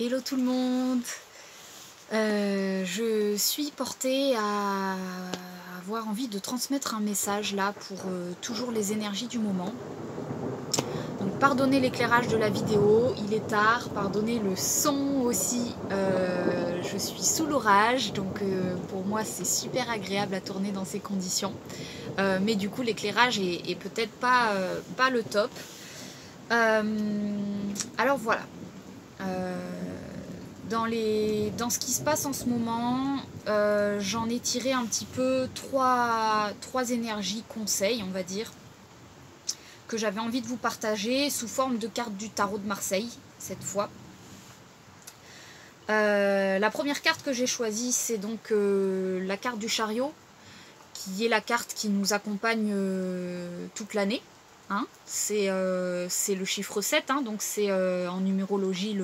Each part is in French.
Hello tout le monde. Je suis portée à avoir envie de transmettre un message là pour toujours les énergies du moment. Donc pardonnez l'éclairage de la vidéo, il est tard, pardonnez le son aussi, je suis sous l'orage, donc pour moi c'est super agréable à tourner dans ces conditions. Mais du coup l'éclairage est peut-être pas le top. Alors voilà. Dans ce qui se passe en ce moment, j'en ai tiré un petit peu trois énergies conseils, on va dire, que j'avais envie de vous partager sous forme de carte du tarot de Marseille, cette fois. La première carte que j'ai choisie, c'est donc la carte du chariot, qui est la carte qui nous accompagne toute l'année. Hein. C'est le chiffre 7, hein, donc c'est en numérologie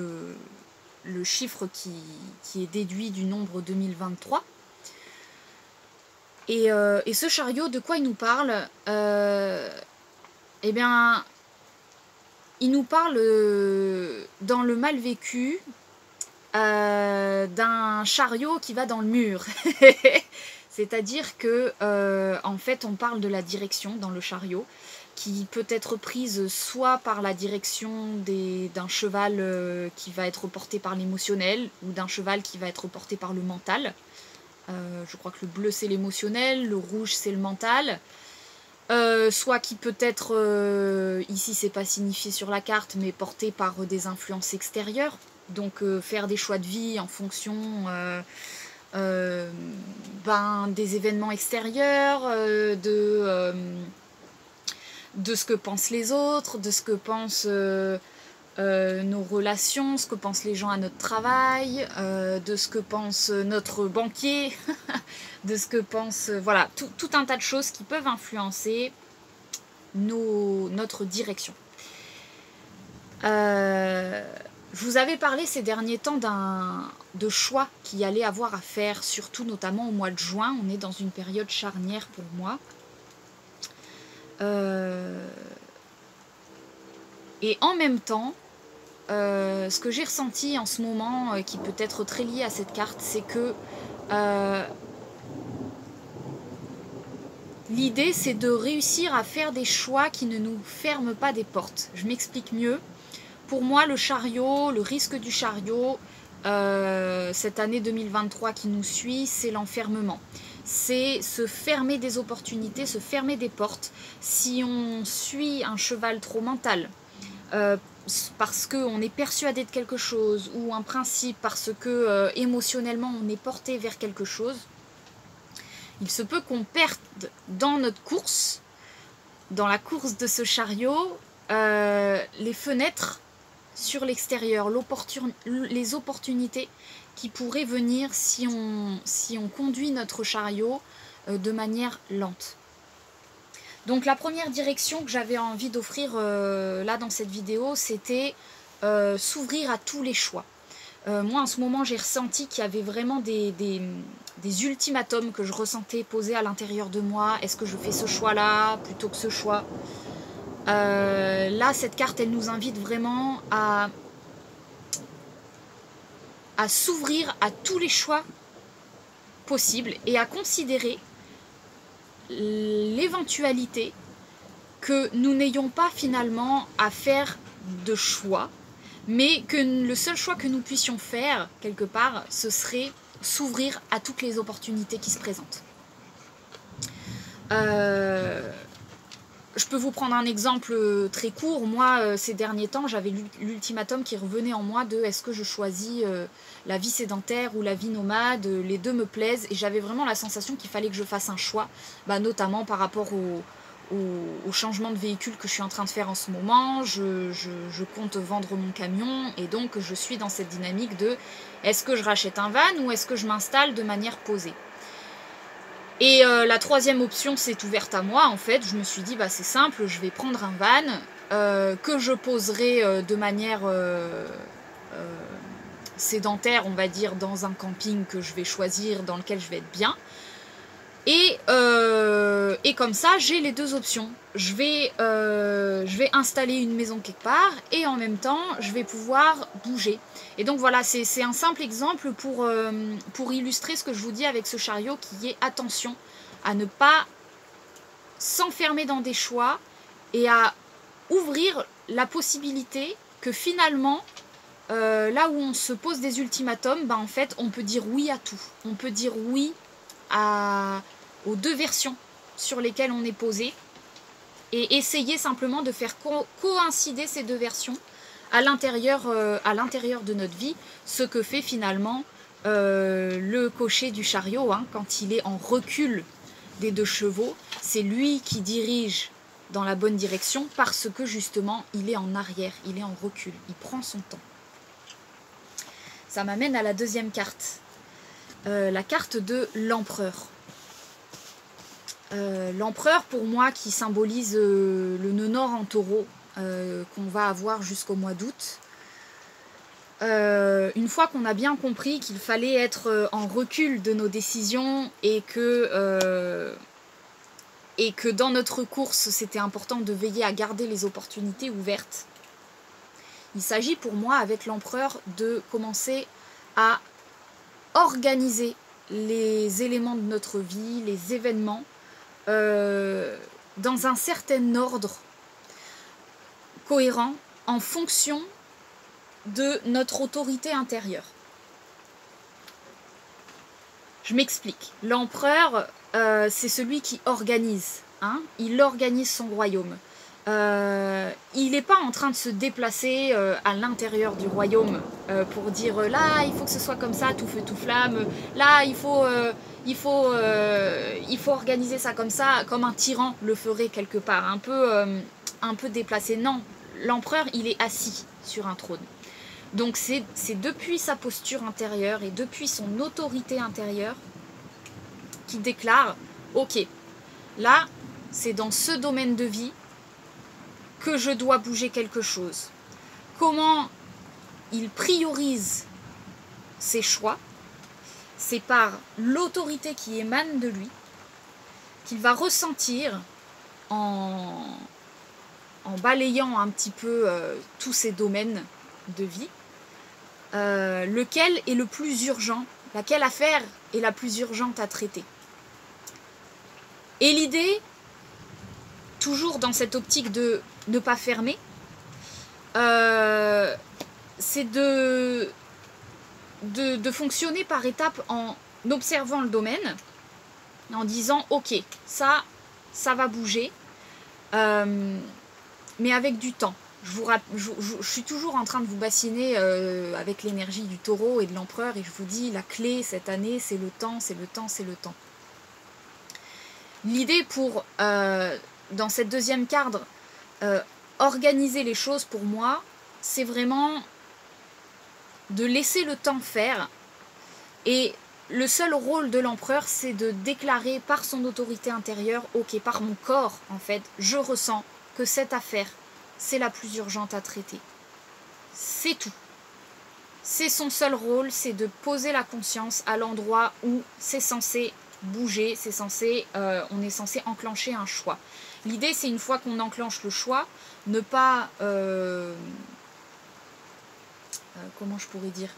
le chiffre qui est déduit du nombre 2023. Et ce chariot, de quoi il nous parle? Eh bien, il nous parle dans le mal vécu d'un chariot qui va dans le mur. C'est-à-dire que, en fait, on parle de la direction dans le chariot, qui peut être prise soit par la direction d'un cheval qui va être porté par l'émotionnel, ou d'un cheval qui va être porté par le mental. Je crois que le bleu c'est l'émotionnel, le rouge c'est le mental. Soit qui peut être, ici c'est pas signifié sur la carte, mais porté par des influences extérieures. Donc faire des choix de vie en fonction des événements extérieurs, de ce que pensent les autres, de ce que pensent nos relations, ce que pensent les gens à notre travail, de ce que pense notre banquier, de ce que pense... voilà, tout un tas de choses qui peuvent influencer notre direction. Je vous avais parlé ces derniers temps de choix qu'il y allait avoir à faire, surtout notamment au mois de juin. On est dans une période charnière pour moi. Et en même temps, ce que j'ai ressenti en ce moment, qui peut être très lié à cette carte, c'est que l'idée c'est de réussir à faire des choix qui ne nous ferment pas des portes. Je m'explique mieux. Pour moi, le chariot, le risque du chariot, cette année 2023 qui nous suit, c'est l'enfermement. C'est se fermer des opportunités, se fermer des portes. Si on suit un cheval trop mental, parce qu'on est persuadé de quelque chose, ou un principe, parce que émotionnellement on est porté vers quelque chose, il se peut qu'on perde dans notre course, dans la course de ce chariot, les fenêtres sur l'extérieur, les opportunités qui pourraient venir si on conduit notre chariot de manière lente. Donc la première direction que j'avais envie d'offrir là dans cette vidéo, c'était s'ouvrir à tous les choix. Moi en ce moment j'ai ressenti qu'il y avait vraiment des ultimatums que je ressentais posés à l'intérieur de moi. Est-ce que je fais ce choix là plutôt que ce choix? Là cette carte elle nous invite vraiment à s'ouvrir à tous les choix possibles et à considérer l'éventualité que nous n'ayons pas finalement à faire de choix, mais que le seul choix que nous puissions faire, quelque part, ce serait s'ouvrir à toutes les opportunités qui se présentent. Je peux vous prendre un exemple très court. Moi, ces derniers temps, j'avais l'ultimatum qui revenait en moi de est-ce que je choisis la vie sédentaire ou la vie nomade. Les deux me plaisent et j'avais vraiment la sensation qu'il fallait que je fasse un choix, notamment par rapport au changement de véhicule que je suis en train de faire en ce moment. Je compte vendre mon camion et donc je suis dans cette dynamique de est-ce que je rachète un van ou est-ce que je m'installe de manière posée. Et la troisième option s'est ouverte à moi en fait. Je me suis dit c'est simple, je vais prendre un van que je poserai de manière sédentaire, on va dire, dans un camping que je vais choisir, dans lequel je vais être bien. Et comme ça, j'ai les deux options. Je vais installer une maison quelque part et en même temps, je vais pouvoir bouger. Et donc voilà, c'est un simple exemple pour illustrer ce que je vous dis avec ce chariot, qui est attention à ne pas s'enfermer dans des choix et à ouvrir la possibilité que finalement, là où on se pose des ultimatums, en fait, on peut dire oui à tout. On peut dire oui aux deux versions sur lesquelles on est posé et essayer simplement de faire coïncider ces deux versions à l'intérieur de notre vie, ce que fait finalement le cocher du chariot, quand il est en recul des deux chevaux. C'est lui qui dirige dans la bonne direction parce que justement il est en arrière, il est en recul, il prend son temps. Ça m'amène à la deuxième carte, la carte de l'empereur. L'empereur, pour moi, qui symbolise le nœud nord en taureau qu'on va avoir jusqu'au mois d'août. Une fois qu'on a bien compris qu'il fallait être en recul de nos décisions et que dans notre course, c'était important de veiller à garder les opportunités ouvertes, il s'agit pour moi, avec l'empereur, de commencer à organiser les éléments de notre vie, les événements, dans un certain ordre cohérent en fonction de notre autorité intérieure. Je m'explique. L'empereur, c'est celui qui organise. Il organise son royaume. Il n'est pas en train de se déplacer à l'intérieur du royaume pour dire là il faut que ce soit comme ça, tout feu tout flamme, là il faut organiser ça comme ça, comme un tyran le ferait quelque part, un peu déplacé. Non, l'empereur il est assis sur un trône. Donc c'est depuis sa posture intérieure et depuis son autorité intérieure qu'il déclare ok, là c'est dans ce domaine de vie que je dois bouger quelque chose. Comment il priorise ses choix, c'est par l'autorité qui émane de lui, qu'il va ressentir en balayant un petit peu tous ces domaines de vie, lequel est le plus urgent, laquelle affaire est la plus urgente à traiter. Et l'idée, toujours dans cette optique de ne pas fermer, c'est de fonctionner par étapes en observant le domaine, en disant ok, ça va bouger, mais avec du temps. Je suis toujours en train de vous bassiner avec l'énergie du taureau et de l'empereur, et je vous dis la clé cette année c'est le temps, c'est le temps, c'est le temps. L'idée pour dans cette deuxième cadre, organiser les choses pour moi, c'est vraiment de laisser le temps faire. Et le seul rôle de l'empereur, c'est de déclarer par son autorité intérieure, ok, par mon corps en fait, je ressens que cette affaire, c'est la plus urgente à traiter. C'est tout. C'est son seul rôle, c'est de poser la conscience à l'endroit où c'est censé bouger, on est censé enclencher un choix. L'idée, c'est une fois qu'on enclenche le choix, ne pas... comment je pourrais dire,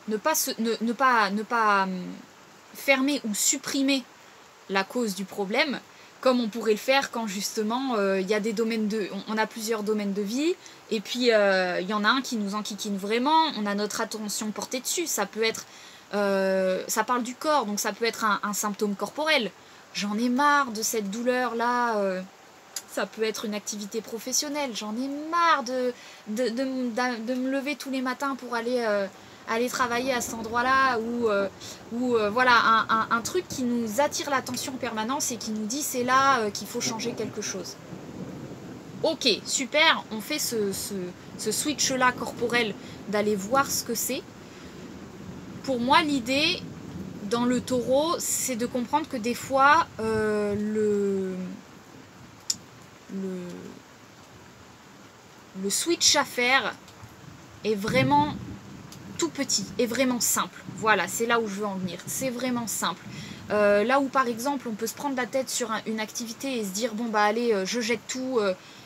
ne pas fermer ou supprimer la cause du problème, comme on pourrait le faire quand justement il y a des domaines on a plusieurs domaines de vie, et puis il y en a un qui nous enquiquine vraiment, on a notre attention portée dessus. Ça peut être ça parle du corps, donc ça peut être un symptôme corporel. J'en ai marre de cette douleur là, ça peut être une activité professionnelle, j'en ai marre de me lever tous les matins pour aller travailler à cet endroit-là, ou voilà, un truc qui nous attire l'attention en permanence et qui nous dit c'est là qu'il faut changer quelque chose. Ok, super, on fait ce switch-là corporel d'aller voir ce que c'est. Pour moi, l'idée dans le taureau, c'est de comprendre que des fois, le switch à faire est vraiment tout petit et vraiment simple. Voilà, c'est là où je veux en venir. C'est vraiment simple. Là où par exemple on peut se prendre la tête sur une activité et se dire bon bah allez je jette tout,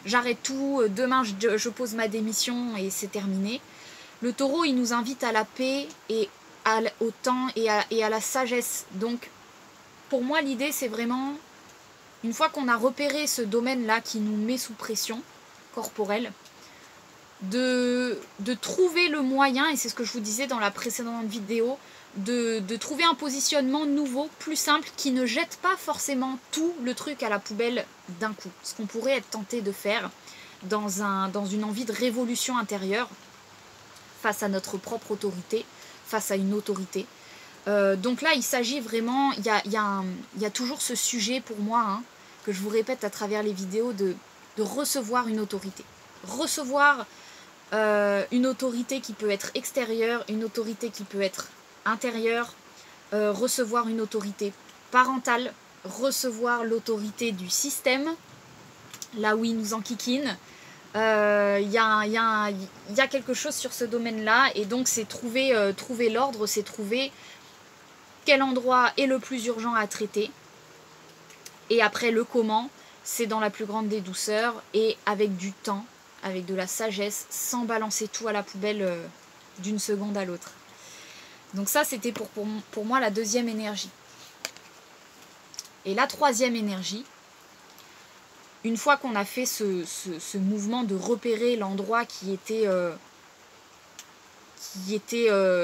j'arrête tout, demain je pose ma démission et c'est terminé. Le taureau il nous invite à la paix et au temps et à la sagesse. Donc pour moi l'idée c'est vraiment, une fois qu'on a repéré ce domaine là qui nous met sous pression corporelle, de trouver le moyen, et c'est ce que je vous disais dans la précédente vidéo, de trouver un positionnement nouveau, plus simple, qui ne jette pas forcément tout le truc à la poubelle d'un coup. Ce qu'on pourrait être tenté de faire dans une envie de révolution intérieure face à notre propre autorité, face à une autorité. Donc là, il s'agit vraiment, il y a toujours ce sujet pour moi, hein, que je vous répète à travers les vidéos, de recevoir une autorité. Recevoir une autorité qui peut être extérieure, une autorité qui peut être intérieure, recevoir une autorité parentale, recevoir l'autorité du système, là où il nous enquiquine. Il y a quelque chose sur ce domaine-là, et donc c'est trouver l'ordre, c'est trouver quel endroit est le plus urgent à traiter. Et après le comment, c'est dans la plus grande des douceurs et avec du temps, avec de la sagesse, sans balancer tout à la poubelle d'une seconde à l'autre. Donc ça, c'était pour moi la deuxième énergie. Et la troisième énergie, une fois qu'on a fait ce mouvement de repérer l'endroit qui était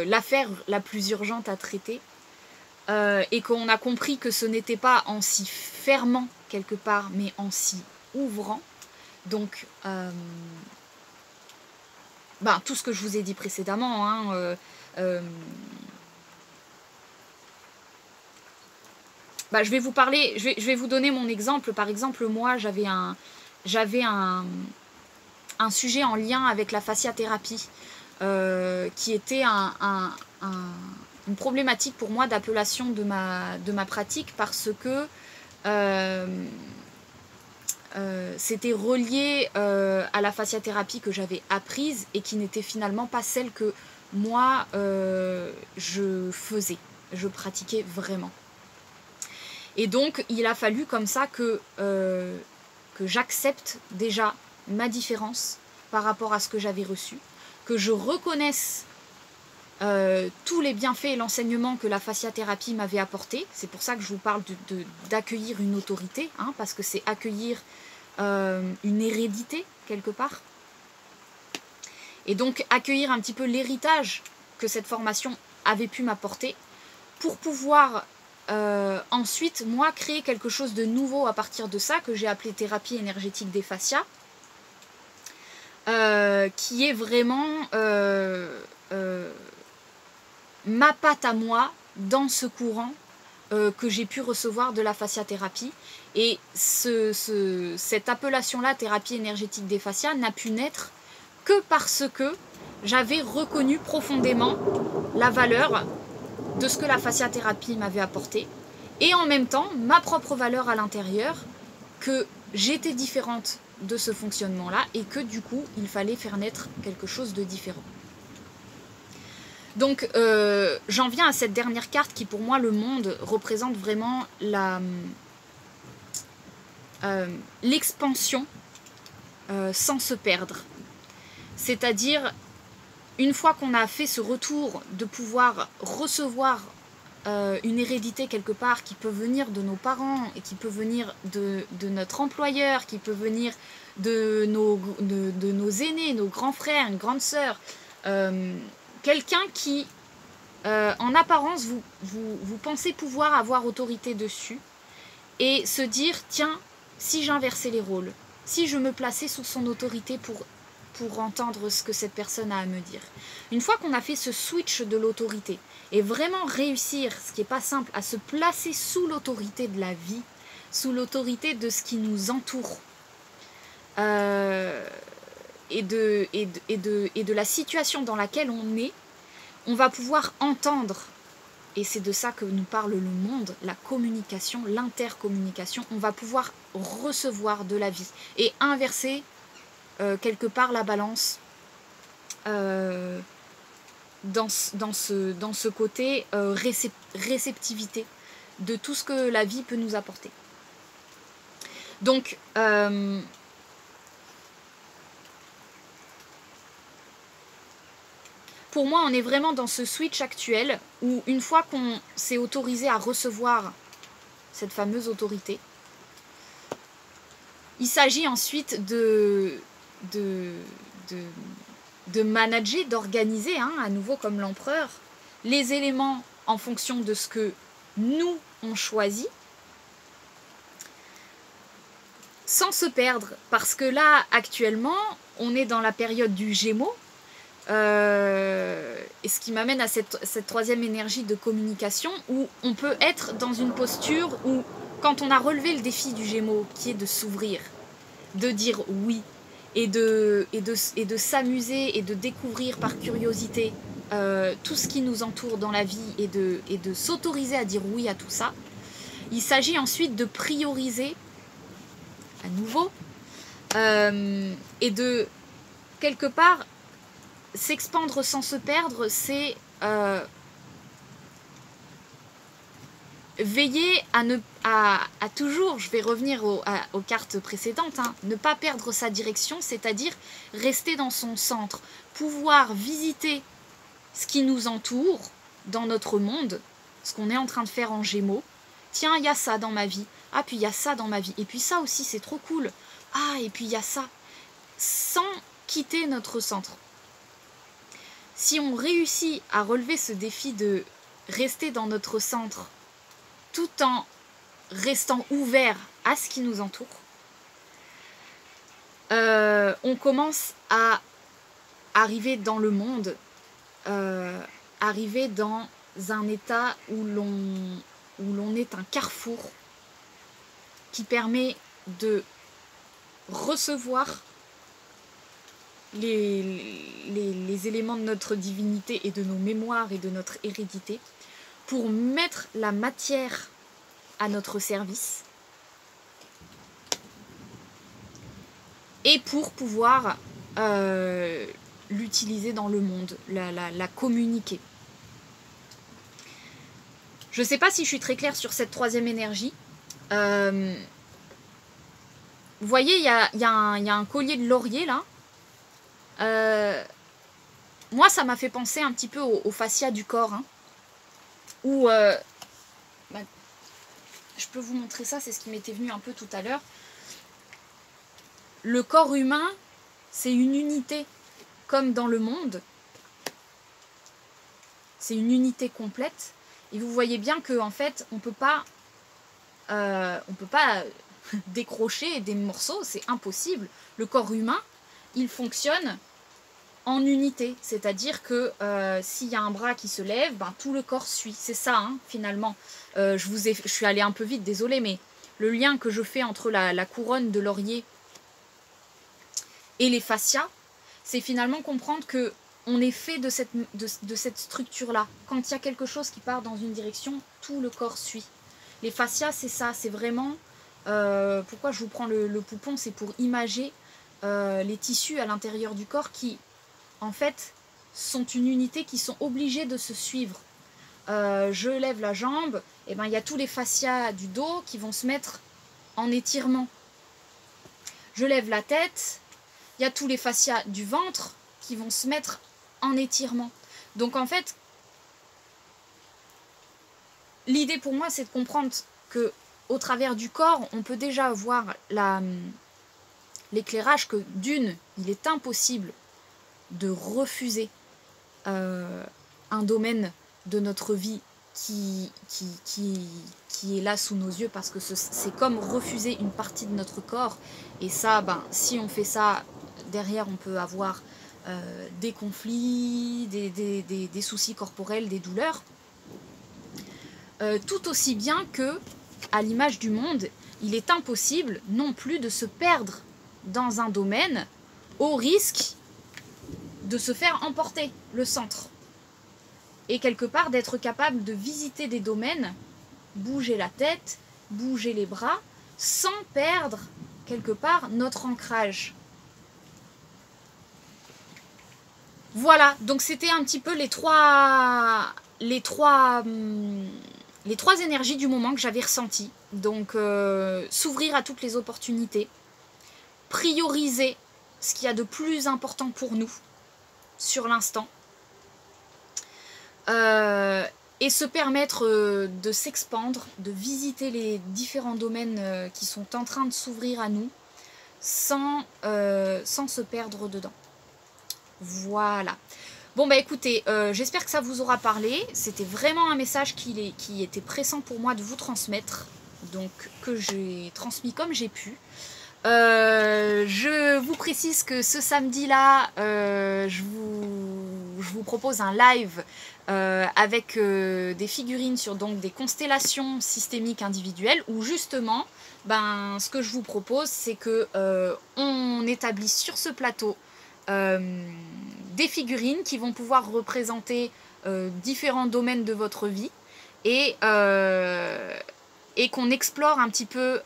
l'affaire la plus urgente à traiter, et qu'on a compris que ce n'était pas en s'y fermant quelque part, mais en s'y ouvrant, donc tout ce que je vous ai dit précédemment, hein, je vais vous parler, je vais vous donner mon exemple. Par exemple, moi j'avais un sujet en lien avec la fasciathérapie, qui était une problématique pour moi d'appellation de ma pratique, parce que c'était relié à la fasciathérapie que j'avais apprise et qui n'était finalement pas celle que moi je pratiquais vraiment. Et donc il a fallu comme ça que j'accepte déjà ma différence par rapport à ce que j'avais reçu, que je reconnaisse tous les bienfaits et l'enseignement que la fasciathérapie m'avait apporté. C'est pour ça que je vous parle d'accueillir une autorité, hein, parce que c'est accueillir une hérédité quelque part. Et donc accueillir un petit peu l'héritage que cette formation avait pu m'apporter pour pouvoir ensuite, moi, créer quelque chose de nouveau à partir de ça, que j'ai appelé thérapie énergétique des fascias, qui est vraiment ma patte à moi dans ce courant que j'ai pu recevoir de la fasciathérapie. Et cette appellation-là, thérapie énergétique des fascias, n'a pu naître que parce que j'avais reconnu profondément la valeur de ce que la fasciathérapie m'avait apporté, et en même temps ma propre valeur à l'intérieur, que j'étais différente de ce fonctionnement-là et que du coup il fallait faire naître quelque chose de différent. Donc j'en viens à cette dernière carte qui pour moi, le monde, représente vraiment l'expansion sans se perdre. C'est-à-dire, une fois qu'on a fait ce retour de pouvoir recevoir une hérédité quelque part qui peut venir de nos parents et qui peut venir de notre employeur, qui peut venir de nos aînés, nos grands frères, une grande sœur, quelqu'un qui, en apparence, vous pensez pouvoir avoir autorité dessus, et se dire, tiens, si j'inversais les rôles, si je me plaçais sous son autorité pour entendre ce que cette personne a à me dire. Une fois qu'on a fait ce switch de l'autorité, et vraiment réussir, ce qui n'est pas simple, à se placer sous l'autorité de la vie, sous l'autorité de ce qui nous entoure, et de la situation dans laquelle on est, on va pouvoir entendre, et c'est de ça que nous parle le monde, la communication, l'intercommunication. On va pouvoir recevoir de la vie et inverser quelque part la balance dans ce côté réceptivité de tout ce que la vie peut nous apporter. Donc, pour moi, on est vraiment dans ce switch actuel où une fois qu'on s'est autorisé à recevoir cette fameuse autorité, il s'agit ensuite de manager, d'organiser, hein, à nouveau comme l'empereur, les éléments en fonction de ce que nous, on choisit, sans se perdre. Parce que là, actuellement, on est dans la période du Gémeaux, et ce qui m'amène à cette troisième énergie de communication, où on peut être dans une posture où, quand on a relevé le défi du Gémeaux, qui est de s'ouvrir, de dire oui, et de s'amuser et de découvrir par curiosité tout ce qui nous entoure dans la vie et de s'autoriser à dire oui à tout ça, il s'agit ensuite de prioriser à nouveau et de quelque part s'expandre sans se perdre, c'est veiller à toujours, je vais revenir aux cartes précédentes, hein, ne pas perdre sa direction, c'est-à-dire rester dans son centre, pouvoir visiter ce qui nous entoure dans notre monde, ce qu'on est en train de faire en Gémeaux. Tiens, il y a ça dans ma vie. Ah, puis il y a ça dans ma vie. Et puis ça aussi, c'est trop cool. Ah, et puis il y a ça. Sans quitter notre centre. Si on réussit à relever ce défi de rester dans notre centre tout en restant ouvert à ce qui nous entoure, on commence à arriver dans le monde, arriver dans un état où l'on est un carrefour qui permet de recevoir les éléments de notre divinité et de nos mémoires et de notre hérédité pour mettre la matière à notre service et pour pouvoir l'utiliser dans le monde, la communiquer. Je ne sais pas si je suis très claire sur cette troisième énergie. Vous voyez, il y a un collier de laurier là. Moi, ça m'a fait penser un petit peu au fascia du corps. Hein, où, je peux vous montrer ça, c'est ce qui m'était venu un peu tout à l'heure. Le corps humain, c'est une unité, comme dans le monde. C'est une unité complète. Et vous voyez bien qu'en fait, on peut pas décrocher des morceaux, c'est impossible. Le corps humain, il fonctionne en unité, c'est-à-dire que s'il y a un bras qui se lève, ben, tout le corps suit. C'est ça, hein, finalement. Je suis allée un peu vite, désolée, mais le lien que je fais entre la couronne de laurier et les fascias, c'est finalement comprendre que on est fait de cette structure-là. Quand il y a quelque chose qui part dans une direction, tout le corps suit. Les fascias, c'est ça, c'est vraiment... pourquoi je vous prends le poupon, c'est pour imager les tissus à l'intérieur du corps qui, en fait, sont une unité, qui sont obligés de se suivre. Je lève la jambe, et ben, il y a tous les fascias du dos qui vont se mettre en étirement. Je lève la tête, il y a tous les fascias du ventre qui vont se mettre en étirement. Donc en fait, l'idée pour moi, c'est de comprendre que au travers du corps, on peut déjà voir l'éclairage que d'une, il est impossible de refuser un domaine de notre vie qui est là sous nos yeux, parce que c'est comme refuser une partie de notre corps. Et ça, ben, si on fait ça, derrière on peut avoir des conflits, des soucis corporels, des douleurs. Tout aussi bien que, à l'image du monde, il est impossible non plus de se perdre dans un domaine au risque de se faire emporter le centre. Et quelque part d'être capable de visiter des domaines, bouger la tête, bouger les bras, sans perdre quelque part notre ancrage. Voilà, donc c'était un petit peu les trois énergies du moment que j'avais ressenties. Donc s'ouvrir à toutes les opportunités, prioriser ce qu'il y a de plus important pour nous sur l'instant, et se permettre de s'expandre, de visiter les différents domaines qui sont en train de s'ouvrir à nous sans se perdre dedans. Voilà. Bon bah écoutez, j'espère que ça vous aura parlé. C'était vraiment un message qui était pressant pour moi de vous transmettre, donc que j'ai transmis comme j'ai pu. Je vous précise que ce samedi-là, je vous propose un live avec des figurines sur donc des constellations systémiques individuelles, où justement, ben, ce que je vous propose, c'est que on établisse sur ce plateau des figurines qui vont pouvoir représenter différents domaines de votre vie, et qu'on explore un petit peu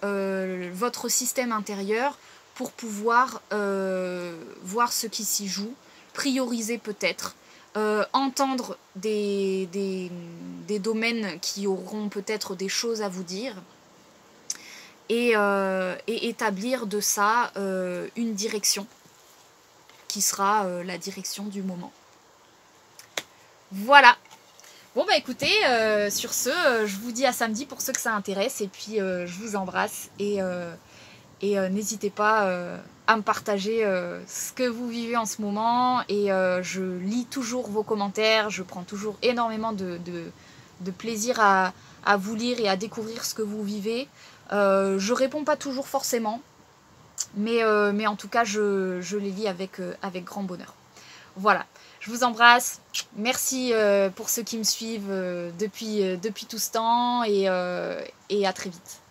votre système intérieur pour pouvoir voir ce qui s'y joue, prioriser peut-être, entendre des domaines qui auront peut-être des choses à vous dire, et établir de ça une direction qui sera la direction du moment. Voilà. Bon bah écoutez, sur ce, je vous dis à samedi pour ceux que ça intéresse, et puis je vous embrasse, et n'hésitez pas à me partager ce que vous vivez en ce moment, et je lis toujours vos commentaires, je prends toujours énormément de plaisir à vous lire et à découvrir ce que vous vivez. Je réponds pas toujours forcément, mais en tout cas je les lis avec grand bonheur. Voilà. Je vous embrasse, merci pour ceux qui me suivent depuis tout ce temps, et à très vite.